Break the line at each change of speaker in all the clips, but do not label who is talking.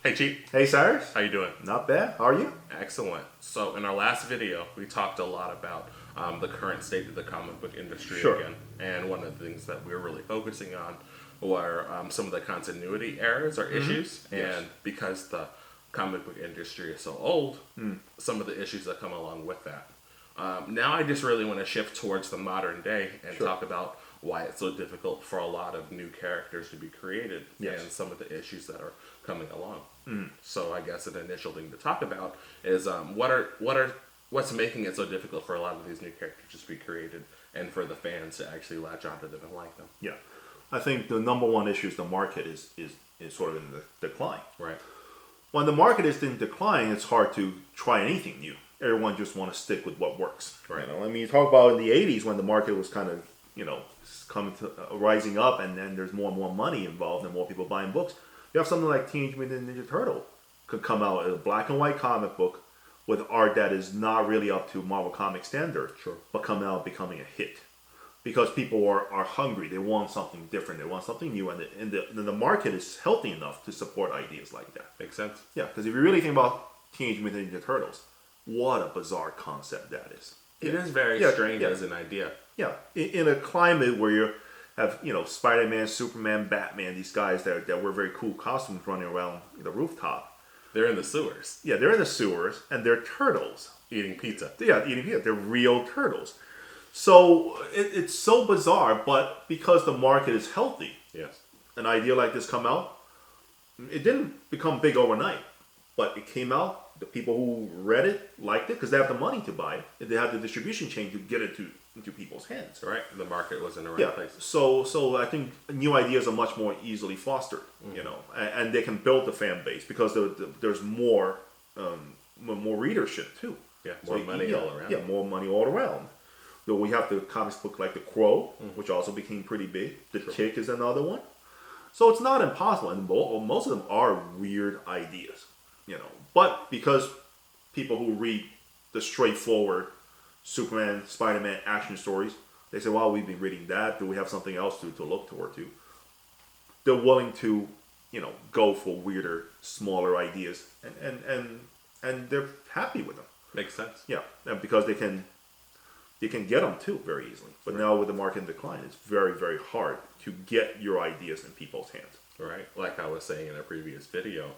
Hey Chief,
Hey Cyrus,
how you doing?
not bad. How are you?
Excellent. So in our last video, we talked a lot about the current state of the comic book industry
Sure.
again, and one of the things that we're really focusing on were some of the continuity errors or issues,
Yes.
and because the comic book industry is so old, some of the issues that come along with that. Now I just really want to shift towards the modern day and
Sure.
talk about why it's so difficult for a lot of new characters to be created
Yes.
and some of the issues that are coming along. So I guess an initial thing to talk about is what's making it so difficult for a lot of these new characters to be created and for the fans to actually latch onto them and like them.
Yeah, I think the number one issue is the market is sort of in the decline.
Right.
When the market is in decline, it's hard to try anything new. Everyone just want to stick with what works.
Right.
I mean, you talk about in the '80s when the market was kind of coming to rising up, and then there's more and more money involved and more people buying books. You have something like Teenage Mutant Ninja Turtle could come out as a black and white comic book with art that is not really up to Marvel Comics standard,
Sure.
but come out becoming a hit. Because people are hungry, they want something different, they want something new, and the market is healthy enough to support ideas like that.
Makes sense.
Yeah, because if you really think about Teenage Mutant Ninja Turtles, what a bizarre concept that is.
It is very
Yeah,
strange
yeah.
as an idea.
Yeah, in a climate where you have Spider-Man, Superman, Batman, these guys that wear very cool costumes running around the rooftop.
They're in the sewers
Yeah, they're in the sewers and they're turtles.
eating pizza.
Yeah, they're real turtles. So it's so bizarre, but because the market is healthy,
Yes.
an idea like this come out, it didn't become big overnight, but it came out. The people who read it liked it because they have the money to buy it. They have the distribution chain to get it into people's hands.
Right. The market was in the right
Yeah.
place.
So I think new ideas are much more easily fostered, and they can build the fan base because there's more readership too.
Yeah. More money all around.
Yeah, more money all around. So we have the comics book like The Crow, which also became pretty big. The
Sure.
Tick is another one. So it's not impossible, and most of them are weird ideas, But because people who read the straightforward Superman, Spider-Man action stories, they say, "Well, we've been reading that. Do we have something else to look toward to?" They're willing to, go for weirder, smaller ideas, and they're happy with them.
Makes sense.
Yeah, and because they can get them too very easily. But now with the market in decline, it's very, very hard to get your ideas in people's hands.
Right. Like I was saying in a previous video,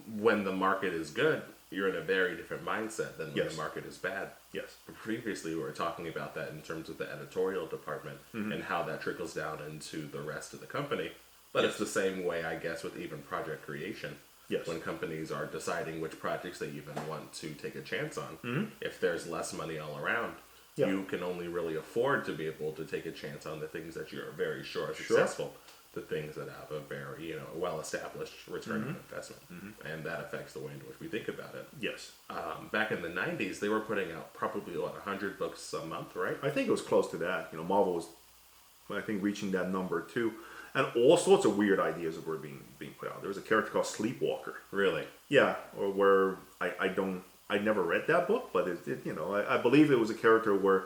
when the market is good, you're in a very different mindset than when
Yes.
the market is bad.
Yes.
Previously, we were talking about that in terms of the editorial department and how that trickles down into the rest of the company. But it's the same way, I guess, with even project creation.
Yes.
When companies are deciding which projects they even want to take a chance on, if there's less money all around,
Yeah.
you can only really afford to be able to take a chance on the things that you're very sure are
Sure.
successful. The things that have a very, well-established return on investment. And that affects the way in which we think about it.
Yes.
Back in the 90s, they were putting out probably, 100 books a month, right?
I think it was close to that. Marvel was, I think, reaching that number too. And all sorts of weird ideas were being put out. There was a character called Sleepwalker.
Really?
Yeah, or where I never read that book, but I believe it was a character where,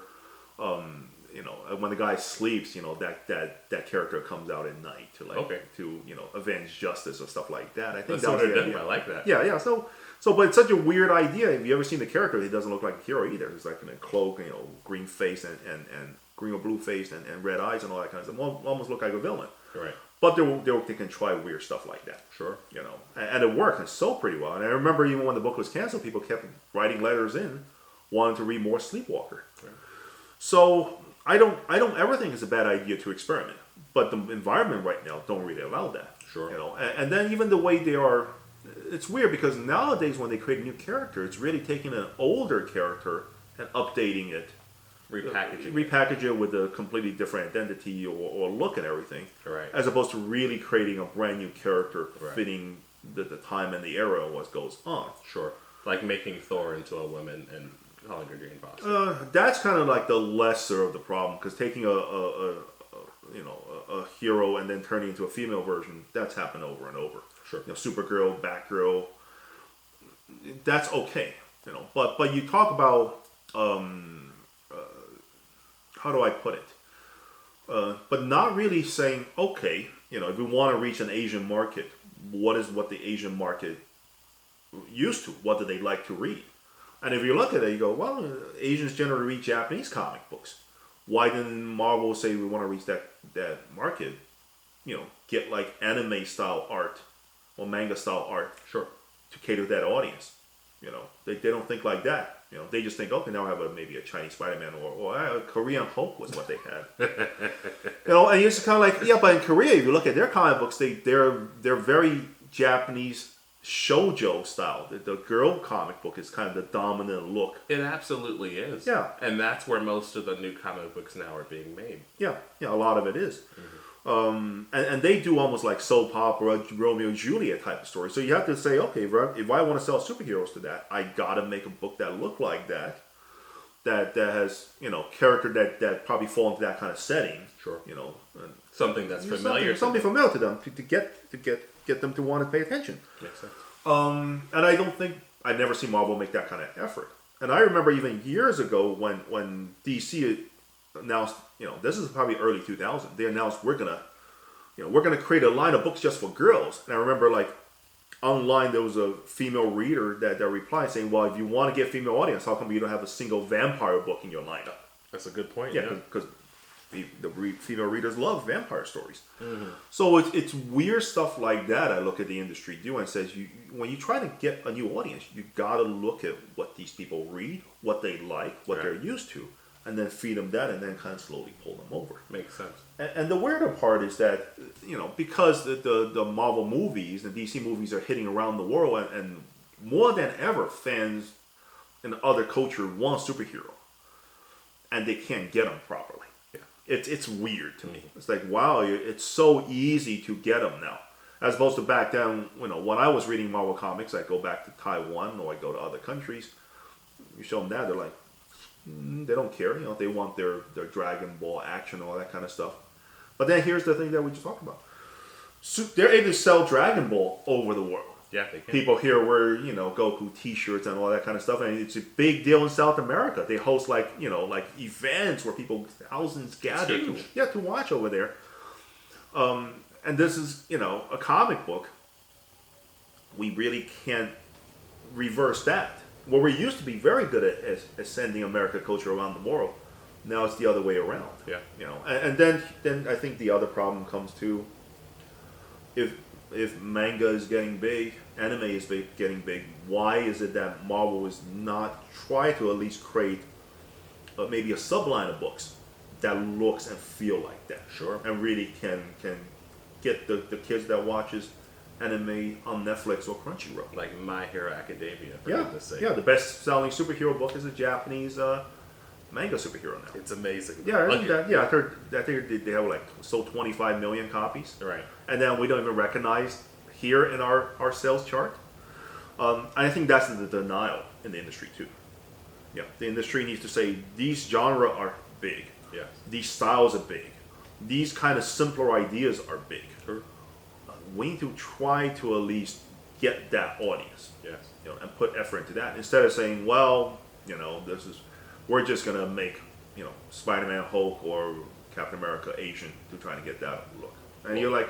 when the guy sleeps, that character comes out at night to avenge justice or stuff like that. I think
That's
that
what
was
they're
the
doing.
idea.
I like that.
Yeah. But it's such a weird idea. If you ever seen the character, he doesn't look like a hero either. He's like in a cloak, green face and green or blue face and red eyes and all that kind of stuff. Almost look like a villain.
Right.
But they can try weird stuff like that.
Sure.
And it worked. It sold pretty well. And I remember even when the book was canceled, people kept writing letters in, wanting to read more Sleepwalker.
Right.
So I don't ever think it's a bad idea to experiment. But the environment right now don't really allow that.
Sure.
And then even the way they are, it's weird because nowadays when they create a new character, it's really taking an older character and updating it. Repackage it with a completely different identity or look and everything.
Right.
As opposed to really creating a brand new character
Right.
fitting the time and the era of what goes on.
Sure. Like making Thor into a woman and calling her Jane Foster.
That's kind of like the lesser of the problem because taking a hero and then turning into a female version, that's happened over and over.
Sure.
Supergirl, Batgirl, that's okay. But you talk about how do I put it? But not really saying, okay, if we want to reach an Asian market, what the Asian market used to. What do they like to read? And if you look at it, you go, well, Asians generally read Japanese comic books. Why didn't Marvel say we want to reach that market? Get like anime style art or manga style art,
Sure.
to cater to that audience. They don't think like that. They just think, okay, now I have maybe a Chinese Spider-Man or a Korean Hulk was what they had. And it's kind of like, yeah, but in Korea, if you look at their comic books, they're very Japanese shoujo style. The girl comic book is kind of the dominant look.
It absolutely is.
Yeah.
And that's where most of the new comic books now are being made.
Yeah, a lot of it is. And they do almost like soap opera, Romeo and Juliet type of story. So you have to say, okay, if I want to sell superheroes to that, I gotta make a book that look like that has character that probably fall into that kind of setting.
Sure.
And
Something that's familiar.
something familiar to them to get them to want to pay attention.
Makes sense.
And I've never seen Marvel make that kind of effort. And I remember even years ago when DC announced, this is probably early 2000. They announced we're gonna create a line of books just for girls. And I remember like online there was a female reader that replied saying, well, if you want to get female audience, how come you don't have a single vampire book in your lineup?
That's a good point.
Yeah, because the female readers love vampire stories. Mm-hmm. So it's weird stuff like that. I look at the industry do and says when you try to get a new audience, you gotta look at what these people read, what they like, what they're used to, and then feed them that, and then kind of slowly pull them over.
Makes sense.
And the weirder part is that because the Marvel movies and DC movies are hitting around the world, and more than ever, fans in other culture want superhero, and they can't get them properly. It's weird to me. It's like, wow, it's so easy to get them now. As opposed to back then, when I was reading Marvel comics, I go back to Taiwan or I go to other countries. You show them that, they're like, they don't care. They want their Dragon Ball action and all that kind of stuff. But then here's the thing that we just talked about. So they're able to sell Dragon Ball over the world.
Yeah, they can.
People here wear, Goku T-shirts and all that kind of stuff, and it's a big deal in South America. They host like events where thousands gather to watch over there. And this is, a comic book. We really can't reverse that. Where we used to be very good at sending American culture around the world, now it's the other way around.
Yeah.
And then I think the other problem comes to if manga is getting big, anime is getting big, why is it that Marvel is not try to at least create maybe a subline of books that looks and feel like that?
Sure.
And really can get the kids that watches anime on Netflix or Crunchyroll.
Like My Hero Academia, for
Yeah,
goodness sake.
yeah. The best-selling superhero book is a Japanese manga superhero now.
It's amazing.
Yeah, isn't that? Yeah, I think they have sold 25 million copies.
Right.
And then we don't even recognize here in our sales chart. And I think that's the denial in the industry too. Yeah, the industry needs to say these genre are big.
Yes.
These styles are big. These kind of simpler ideas are big.
Sure.
We need to try to at least get that audience.
Yes.
And put effort into that instead of saying, well, we're just gonna make, Spider-Man, Hulk, or Captain America Asian to try to get that look. And you're like,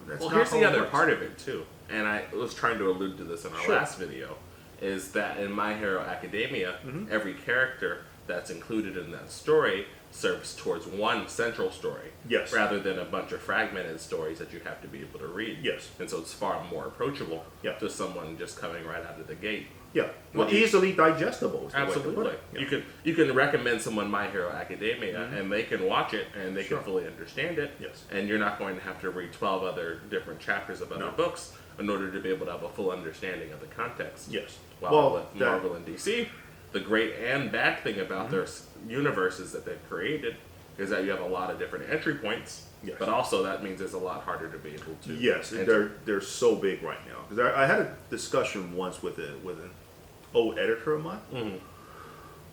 that's not
here's
how
the
it
other
works.
part of it too, and I was trying to allude to this in our
Sure.
last video, is that in My Hero Academia, every character that's included in that story serves towards one central story,
Yes.
rather than a bunch of fragmented stories that you have to be able to read.
Yes.
And so it's far more approachable
Yeah.
to someone just coming right out of the gate.
Yeah, well, easily digestible. Is the way to put
Absolutely.
it. Yeah.
You can recommend someone My Hero Academia, and they can watch it and they
Sure.
can fully understand it.
Yes.
And you're not going to have to read 12 other different chapters of other
No.
books in order to be able to have a full understanding of the context.
Yes.
While with Marvel and DC, the great and bad thing about their universes that they've created is that you have a lot of different entry points.
Yes.
But also that means it's a lot harder to be able to.
Yes,
enter.
they're so big right now. Because I had a discussion once with an old editor of mine,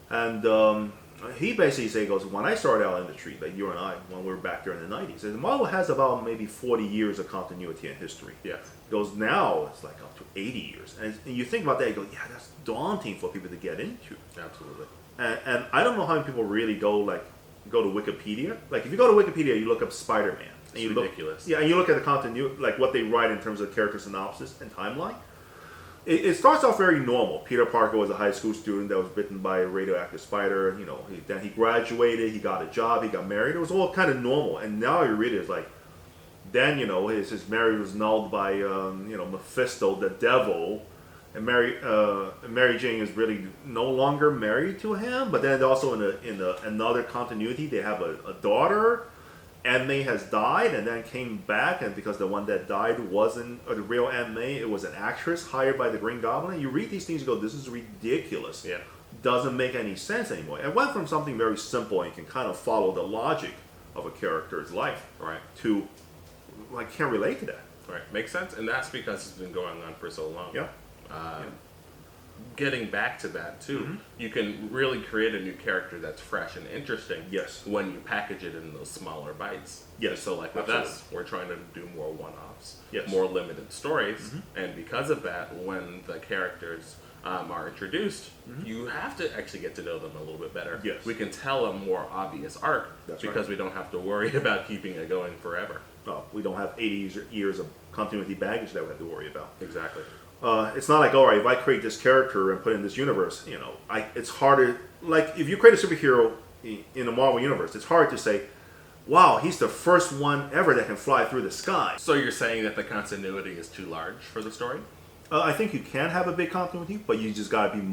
and he basically said, he goes, when I started out in the industry, like you and I, when we were back there in the 90s, and Marvel has about maybe 40 years of continuity in history.
Yes.
He goes, now it's like up to 80 years. And you think about that, you go, yeah, that's daunting for people to get into.
Absolutely.
And I don't know how many people really go to Wikipedia. Like if you go to Wikipedia, you look up Spider-Man.
It's ridiculous.
And you look at the continuity, like what they write in terms of character synopsis and timeline. It starts off very normal. Peter Parker was a high school student that was bitten by a radioactive spider. Then he graduated, he got a job, he got married. It was all kind of normal. And now you read it, it's like, then his marriage was annulled by Mephisto, the devil, and Mary Jane is really no longer married to him. But then also in another continuity, they have a daughter. Aunt May has died and then came back, and because the one that died wasn't the real Aunt May, it was an actress hired by the Green Goblin. And you read these things, you go, this is ridiculous.
Yeah.
Doesn't make any sense anymore. It went from something very simple and you can kind of follow the logic of a character's life,
right,
to I can't relate to that.
Right, makes sense, and that's because it's been going on for so long.
Yeah.
Getting back to that too,
Mm-hmm.
you can really create a new character that's fresh and interesting.
Yes.
When you package it in those smaller bites.
Yes.
So like with
Absolutely.
us, we're trying to do more one-offs,
Yes.
more limited stories,
Mm-hmm.
and because of that, when the characters are introduced, you have to actually get to know them a little bit better.
Yes.
We can tell a more obvious arc
That's
because
right.
we don't have to worry about keeping it going forever.
We don't have 80 years of continuity baggage that we have to worry about.
Exactly.
It's not like, all right, if I create this character and put it in this universe, it's harder. Like, if you create a superhero in the Marvel universe, it's hard to say, wow, he's the first one ever that can fly through the sky.
So you're saying that the continuity is too large for the story?
I think you can have a big continuity, but you just got to be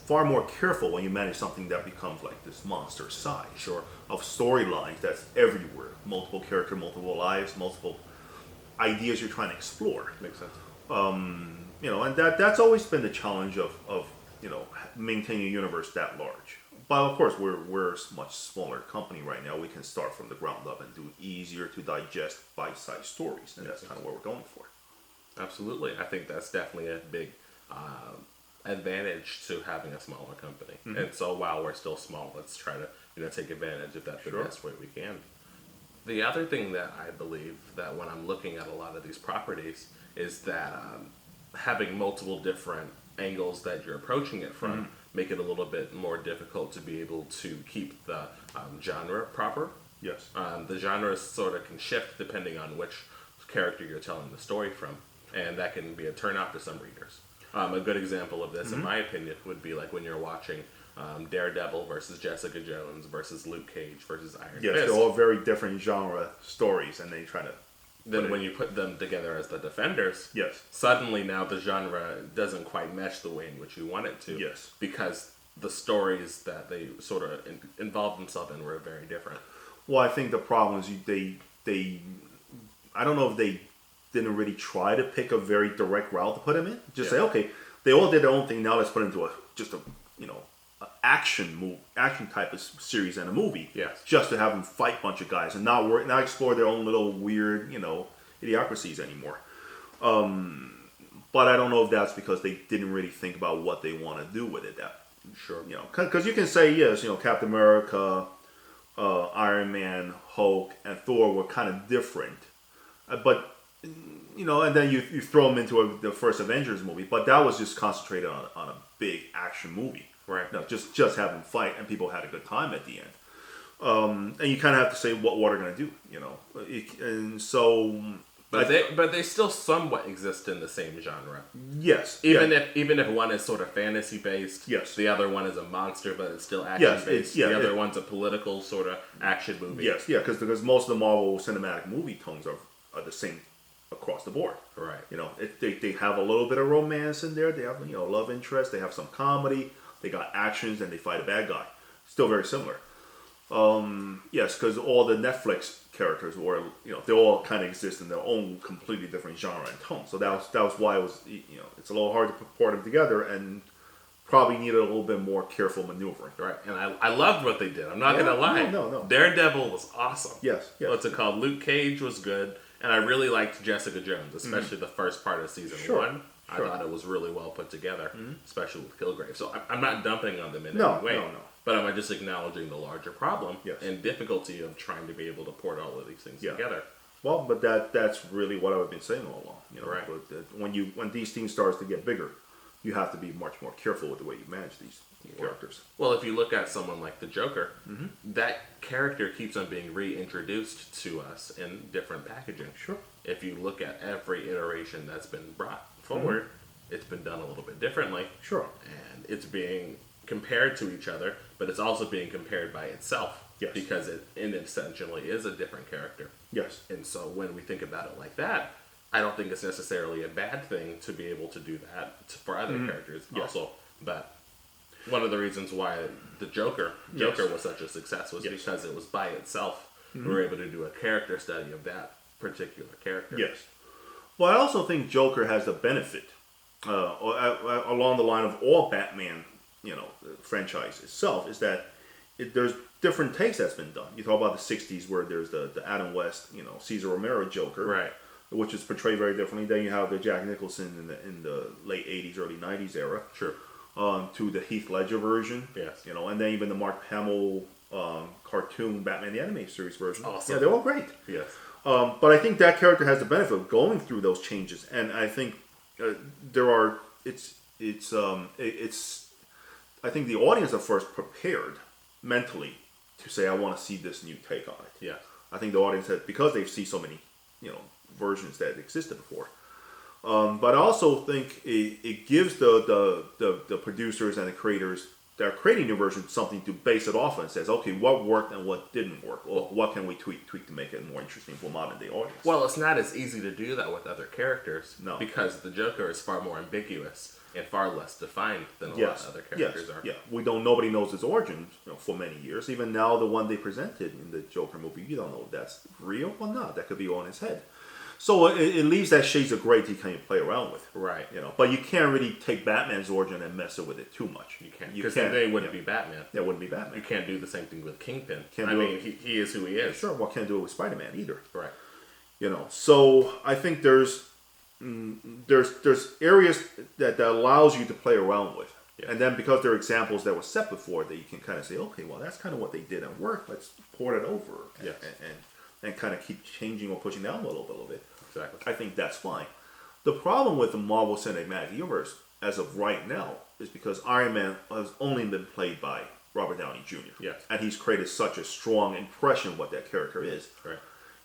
far more careful when you manage something that becomes like this monster size.
Sure.
Of storylines that's everywhere. Multiple character, multiple lives, multiple ideas you're trying to explore.
Makes sense.
And that's always been the challenge of maintaining a universe that large. But of course, we're a much smaller company right now. We can start from the ground up and do easier to digest bite-sized stories, and that's kind of what we're going for.
Absolutely. I think that's definitely a big advantage to having a smaller company.
Mm-hmm.
And so while we're still small, let's try to take advantage if that's the
Sure.
best way we can. The other thing that I believe that when I'm looking at a lot of these properties is that having multiple different angles that you're approaching it from make it a little bit more difficult to be able to keep the genre proper.
Yes.
The genres sort of can shift depending on which character you're telling the story from, and that can be a turnoff to some readers. A good example of this, in my opinion, would be like when you're watching Daredevil versus Jessica Jones versus Luke Cage versus Iron
Yes,
Fist.
they're all very different genre stories, and they try to...
Then when you put them together as the Defenders,
Yes.
suddenly now the genre doesn't quite mesh the way in which you want it to.
Yes.
Because the stories that they sort of involved themselves in were very different.
Well, I think the problem is they I don't know if they didn't really try to pick a very direct route to put them in. Just say, okay, they all did their own thing. Now let's put it into a action type of series and a movie.
Yes.
Just to have them fight a bunch of guys and not explore their own little weird idiocracies anymore. But I don't know if that's because they didn't really think about what they want to do with it.
Sure.
Because you can say yes, Captain America, Iron Man, Hulk, and Thor were kind of different, but and then you throw them into the first Avengers movie, but that was just concentrated on a big action movie,
Right.
Just have them fight, and people had a good time at the end. And you kind of have to say what they're going to do, and so.
But they still somewhat exist in the same genre.
Yes.
Even if one is sort of fantasy based,
yes.
The other one is a monster, but it's still action based.
Yeah,
the other one's a political sort of action movie.
Yes, yeah, because most of the Marvel cinematic movie tones are the same across the board.
Right.
They have a little bit of romance in there. They have love interest. They have some comedy. They got actions, and they fight a bad guy. Still very similar. Yes, because all the Netflix characters were, they all kind of exist in their own completely different genre and tone. So that was why it was, it's a little hard to put them together, and probably needed a little bit more careful maneuvering.
Right, and I loved what they did. I'm not gonna lie.
No.
Daredevil was awesome.
Yes.
What's it called? Luke Cage was good, and I really liked Jessica Jones, especially the first part of season 1. I thought it was really well put together, especially with Kilgrave. So I'm not dumping on them in any way. No. But I'm just acknowledging the larger problem and difficulty of trying to be able to port all of these things together.
Well, but that's really what I've been saying all along.
Right.
When these things starts to get bigger, you have to be much more careful with the way you manage these characters.
Well, if you look at someone like the Joker, that character keeps on being reintroduced to us in different packaging.
Sure.
If you look at every iteration that's been brought forward, it's been done a little bit differently.
Sure.
And it's being compared to each other, but it's also being compared by itself.
Yes.
Because it essentially is a different character.
Yes.
And so when we think about it like that, I don't think it's necessarily a bad thing to be able to do that for other characters also. But one of the reasons why the Joker was such a success was because it was by itself. We were able to do a character study of that particular character.
Yes. Well, I also think Joker has the benefit along the line of all Batman, franchise itself, is that there's different takes that's been done. You talk about the '60s where there's the Adam West, Cesar Romero Joker,
Right.
which is portrayed very differently. Then you have the Jack Nicholson in the late '80s, early '90s era.
Sure.
To the Heath Ledger version.
Yes.
And then even the Mark Hamill cartoon Batman the Animated Series version.
Awesome.
Yeah, they're all great.
Yes.
But I think that character has the benefit of going through those changes, and I think I think the audience are first prepared mentally to say, I want to see this new take on it.
Yes.
I think the audience has, because they've seen so many, versions that existed before. But I also think it gives the producers and the creators that are creating new versions something to base it off and says, okay, what worked and what didn't work? Or what can we tweak to make it more interesting for modern day audience?
Well, it's not as easy to do that with other characters.
No.
Because the Joker is far more ambiguous and far less defined than a lot of other characters are.
Yeah, nobody knows his origins for many years. Even now, the one they presented in the Joker movie, you don't know if that's real or not. That could be on his head. So it leaves that shades of gray to kind of play around with.
Right.
But you can't really take Batman's origin and mess it with it too much.
You can't. Because then they wouldn't be Batman.
That wouldn't be Batman.
You can't do the same thing with Kingpin. He is who he is.
Sure, well, can't do it with Spider-Man either.
Right.
So I think there's areas that allows you to play around with. Yeah. And then because there are examples that were set before, that you can kind of say, okay, well, that's kind of what they did and worked. Let's port it over and kind of keep changing or pushing the envelope a little bit.
Exactly.
I think that's fine. The problem with the Marvel Cinematic Universe, as of right now, is because Iron Man has only been played by Robert Downey Jr.
Yes.
And he's created such a strong impression of what that character is.
Right.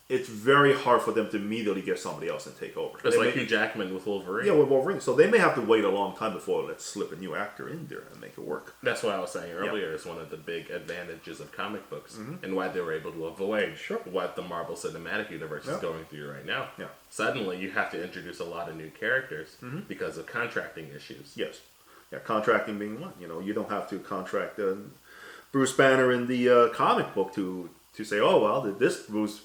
It's very hard for them to immediately get somebody else and take over.
It's like Hugh Jackman with Wolverine.
Yeah, with Wolverine. So they may have to wait a long time before let's slip a new actor in there and make it work.
That's what I was saying earlier is one of the big advantages of comic books and why they were able to avoid what the Marvel Cinematic Universe is going through right now.
Yeah.
Suddenly you have to introduce a lot of new characters because of contracting issues.
Yes. Yeah, contracting being one. You don't have to contract Bruce Banner in the comic book to say, oh, well, this Bruce...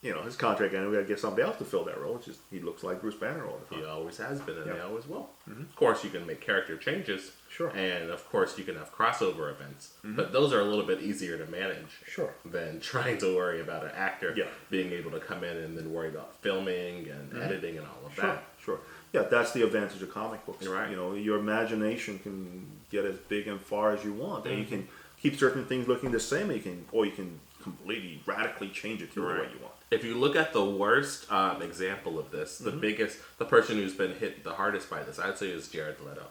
his contract ended, we got to get somebody else to fill that role. Which is, he looks like Bruce Banner all the time.
He always has been, and he always will. Of course, you can make character changes.
Sure.
And, of course, you can have crossover events. But those are a little bit easier to manage.
Sure.
Than trying to worry about an actor being able to come in and then worry about filming and editing and all of that.
Sure. Yeah, that's the advantage of comic books.
You're right.
Your imagination can get as big and far as you want. And you can keep certain things looking the same, or you can completely, radically change it to the way you want.
If you look at the worst example of this, the person who's been hit the hardest by this, I'd say is Jared Leto.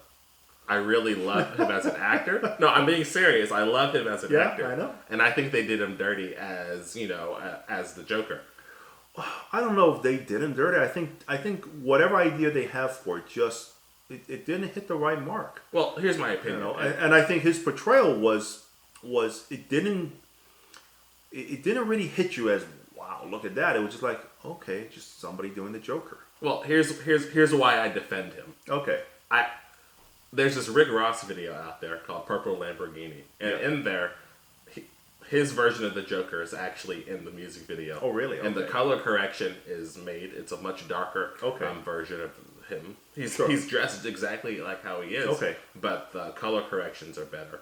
I really love him as an actor. No, I'm being serious. I love him as an actor.
Yeah, I know.
And I think they did him dirty as, as the Joker.
I don't know if they did him dirty. I think whatever idea they have for it, it didn't hit the right mark.
Well, here's my opinion.
And I think his portrayal was it didn't really hit you as, wow, look at that. It was just like, okay, just somebody doing the Joker.
Well, here's why I defend him.
Okay.
There's this Rick Ross video out there called Purple Lamborghini. And in there, his version of the Joker is actually in the music video.
Oh, really? Okay.
And the color correction is made. It's a much darker version of him. He's dressed exactly like how he is.
Okay.
But the color corrections are better.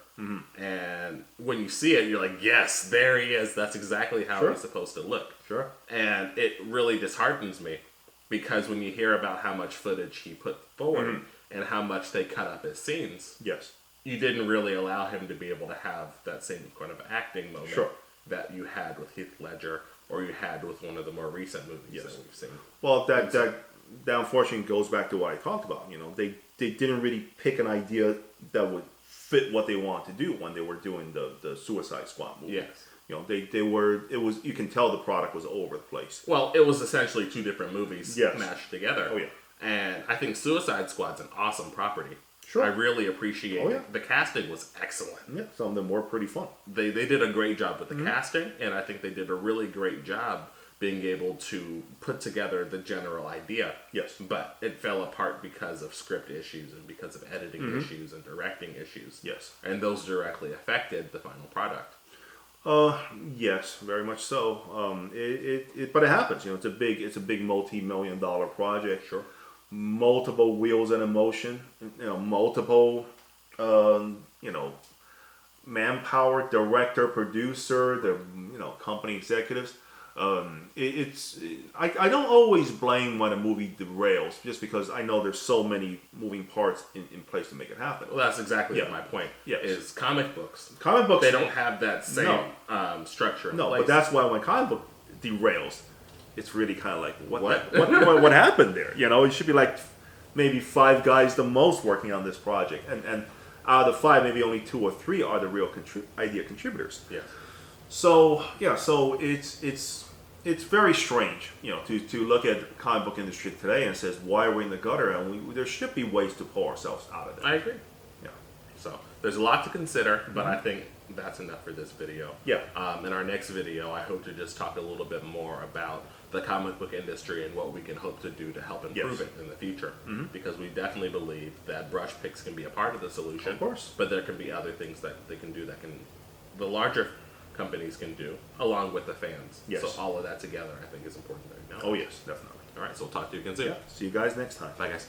And when you see it, you're like, yes, there he is. That's exactly how he's supposed to look.
Sure.
And it really disheartens me because when you hear about how much footage he put forward and how much they cut up his scenes, you didn't really allow him to be able to have that same kind of acting moment that you had with Heath Ledger or you had with one of the more recent movies that we've seen.
Well, that unfortunately goes back to what I talked about. You know, they didn't really pick an idea that would fit what they wanted to do when they were doing the Suicide Squad movie.
Yes.
You know, they were, it was, you can tell the product was all over the place.
Well, it was essentially two different movies
Yes.
mashed together.
Oh, yeah.
And I think Suicide Squad's an awesome property.
Sure.
I really appreciate
Oh, yeah.
it. The casting was excellent.
Yeah, some of them were pretty fun.
They did a great job with the casting, and I think they did a really great job being able to put together the general idea.
Yes.
But it fell apart because of script issues and because of editing issues and directing issues.
Yes.
And those directly affected the final product.
Yes, very much so. But it happens. You know, it's a big multi-million-dollar project.
Sure.
Multiple wheels in motion. You know, multiple, manpower, director, producer, the company executives. I don't always blame when a movie derails, just because I know there's so many moving parts in place to make it happen.
Well, that's exactly
Yeah.
my point.
Yes.
Is comic books.
Comic books,
They don't have that same structure in
no,
place.
but that's why when comic book derails, it's really kind of like what happened there? You know, it should be like maybe 5 guys the most working on this project, and out of the 5, maybe only 2 or 3 are the real idea contributors.
Yes.
So it's very strange, to look at the comic book industry today and says, why are we in the gutter? And there should be ways to pull ourselves out of that.
I agree.
Yeah.
So there's a lot to consider, but I think that's enough for this video.
Yeah.
In our next video, I hope to just talk a little bit more about the comic book industry and what we can hope to do to help improve it in the future. Because we definitely believe that Brushpix can be a part of the solution.
Of course.
But there can be other things that they can do the larger companies can do, along with the fans.
Yes.
So all of that together, I think, is important to acknowledge.
Oh yes, definitely.
All right, so we'll talk to you again soon.
Yeah. See you guys next time.
Bye, guys.